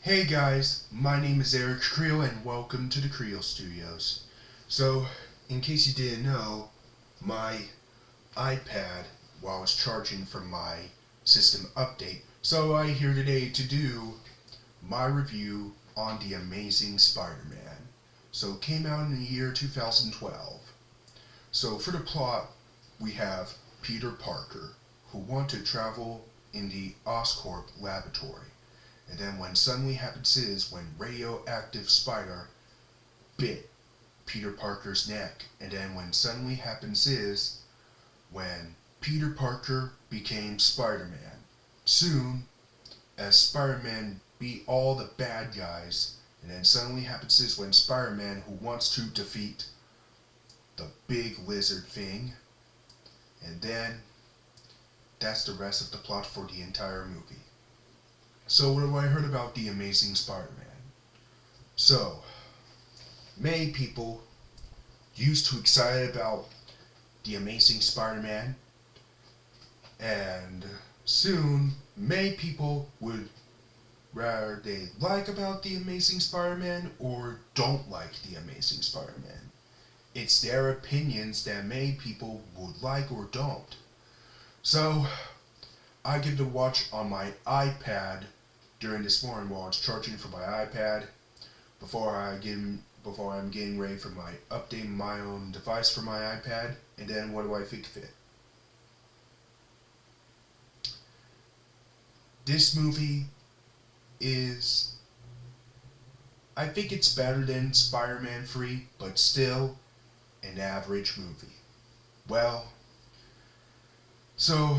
Hey guys, my name is Eric Creel and welcome to the Creel Studios. So, in case you didn't know, my iPad, while I was charging from my system update, so I'm here today to do my review on The Amazing Spider-Man. So it came out in the year 2012. So for the plot, we have Peter Parker, who wants to travel in the Oscorp laboratory. And then when suddenly happens is when radioactive spider bit Peter Parker's neck. And then when suddenly happens is when Peter Parker became Spider-Man. Soon, as Spider-Man beat all the bad guys, and then suddenly happens is when Spider-Man, who wants to defeat the big lizard thing, and then that's the rest of the plot for the entire movie. So what have I heard about The Amazing Spider-Man? So, many people used to excited about The Amazing Spider-Man, and soon many people would rather they like about The Amazing Spider-Man or don't like The Amazing Spider-Man. It's their opinions that many people would like or don't. So, I give it a watch on my iPad during this morning while I was charging for my iPad before I'm getting ready for my updating my own device for my iPad. And then what do I think of it? This movie is, I think it's better than Spider-Man 3, but still an average movie. Well, so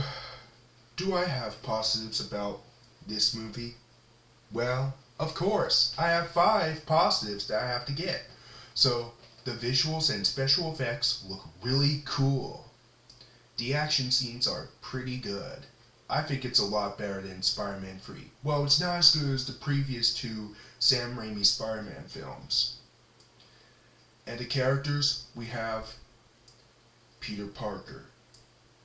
do I have positives about this movie? Well, of course, I have 5 positives that I have to get. So, the visuals and special effects look really cool. The action scenes are pretty good. I think it's a lot better than Spider-Man 3. Well, it's not as good as the previous 2 Sam Raimi Spider-Man films. And the characters, we have Peter Parker.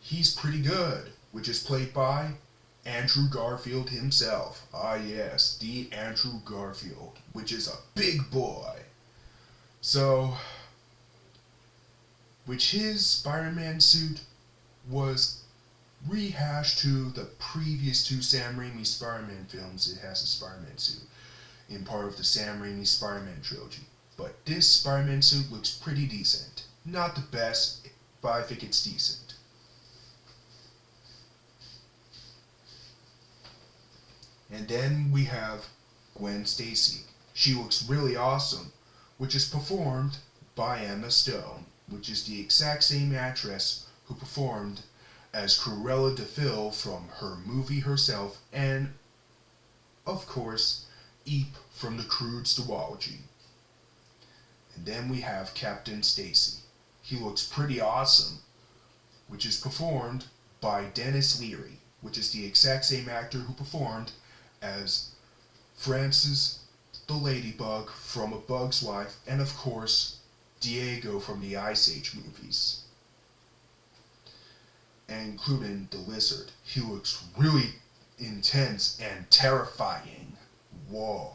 He's pretty good, which is played by Andrew Garfield himself. Ah yes, the Andrew Garfield, which is a big boy. So, which his Spider-Man suit was rehashed to the previous 2 Sam Raimi Spider-Man films. It has a Spider-Man suit in part of the Sam Raimi Spider-Man trilogy. But this Spider-Man suit looks pretty decent. Not the best, but I think it's decent. And then we have Gwen Stacy. She looks really awesome, which is performed by Emma Stone, which is the exact same actress who performed as Cruella de Vil from her movie herself, and, of course, Eep from the Crude's duology. And then we have Captain Stacy. He looks pretty awesome, which is performed by Dennis Leary, which is the exact same actor who performed as Francis the Ladybug from A Bug's Life, and of course, Diego from the Ice Age movies. And including the Lizard. He looks really intense and terrifying. Whoa.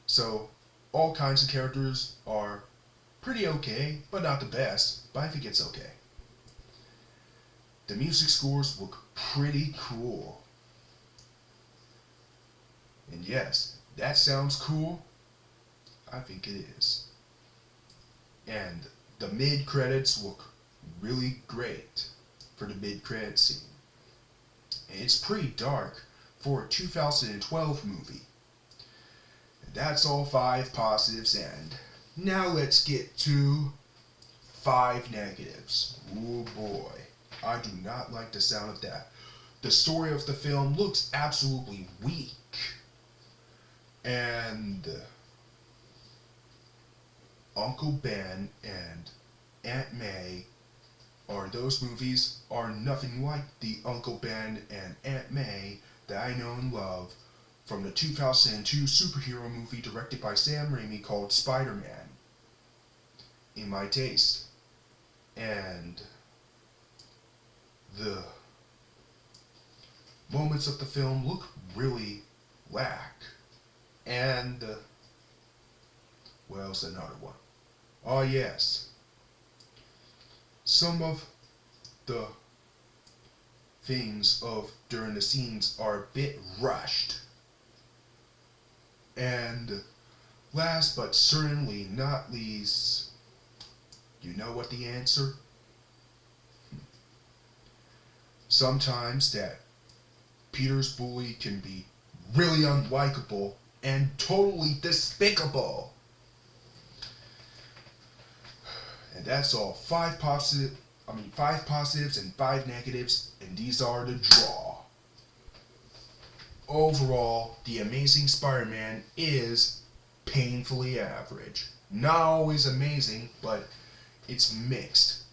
So, all kinds of characters are pretty okay, but not the best, but I think it's okay. The music scores look pretty cool. And yes, that sounds cool. I think it is. And the mid-credits look really great for the mid-credits scene. And it's pretty dark for a 2012 movie. And that's all 5 positives, and now let's get to 5 negatives. Oh boy, I do not like the sound of that. The story of the film looks absolutely weak. And Uncle Ben and Aunt May those movies are nothing like the Uncle Ben and Aunt May that I know and love from the 2002 superhero movie directed by Sam Raimi called Spider-Man, in my taste. And the moments of the film look really lack. And, what else? Another one. Oh, yes. Some of the things of during the scenes are a bit rushed. And last but certainly not least, you know what the answer? Sometimes that Peter's bully can be really unlikable and totally despicable. And that's all. Five positives and 5 negatives, and these are the draw. Overall, The Amazing Spider-Man is painfully average. Not always amazing, but it's mixed.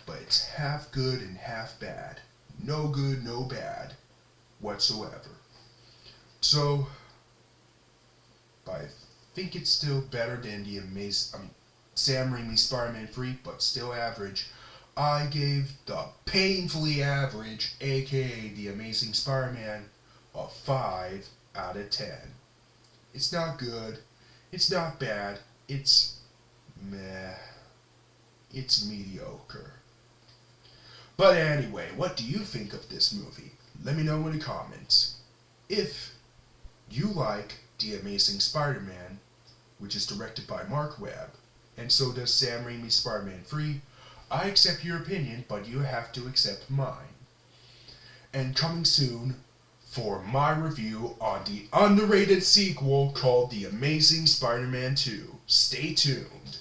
But it's half good and half bad. No good, no bad whatsoever. So, I think it's still better than Sam Raimi's Spider-Man 3, but still average. I gave the painfully average, aka The Amazing Spider-Man, a 5 out of 10. It's not good. It's not bad. It's meh. It's mediocre. But anyway, what do you think of this movie? Let me know in the comments. If you like The Amazing Spider-Man, which is directed by Marc Webb, and so does Sam Raimi's Spider-Man 3, I accept your opinion, but you have to accept mine. And coming soon for my review on the underrated sequel called The Amazing Spider-Man 2. Stay tuned.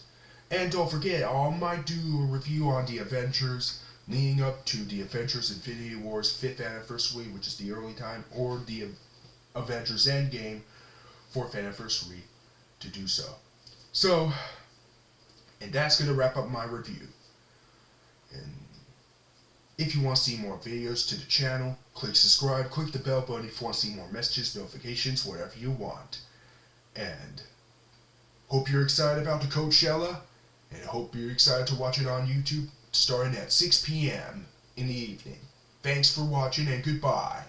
And don't forget, I might do a review on the Avengers leading up to the Avengers Infinity War's 5th anniversary, which is the early time, or the Avengers Endgame 4th anniversary to do so. So, and that's going to wrap up my review. And if you want to see more videos to the channel, click subscribe, click the bell button if you want to see more messages, notifications, whatever you want. And hope you're excited about the Coachella, and hope you're excited to watch it on YouTube starting at 6 p.m. in the evening. Thanks for watching and goodbye.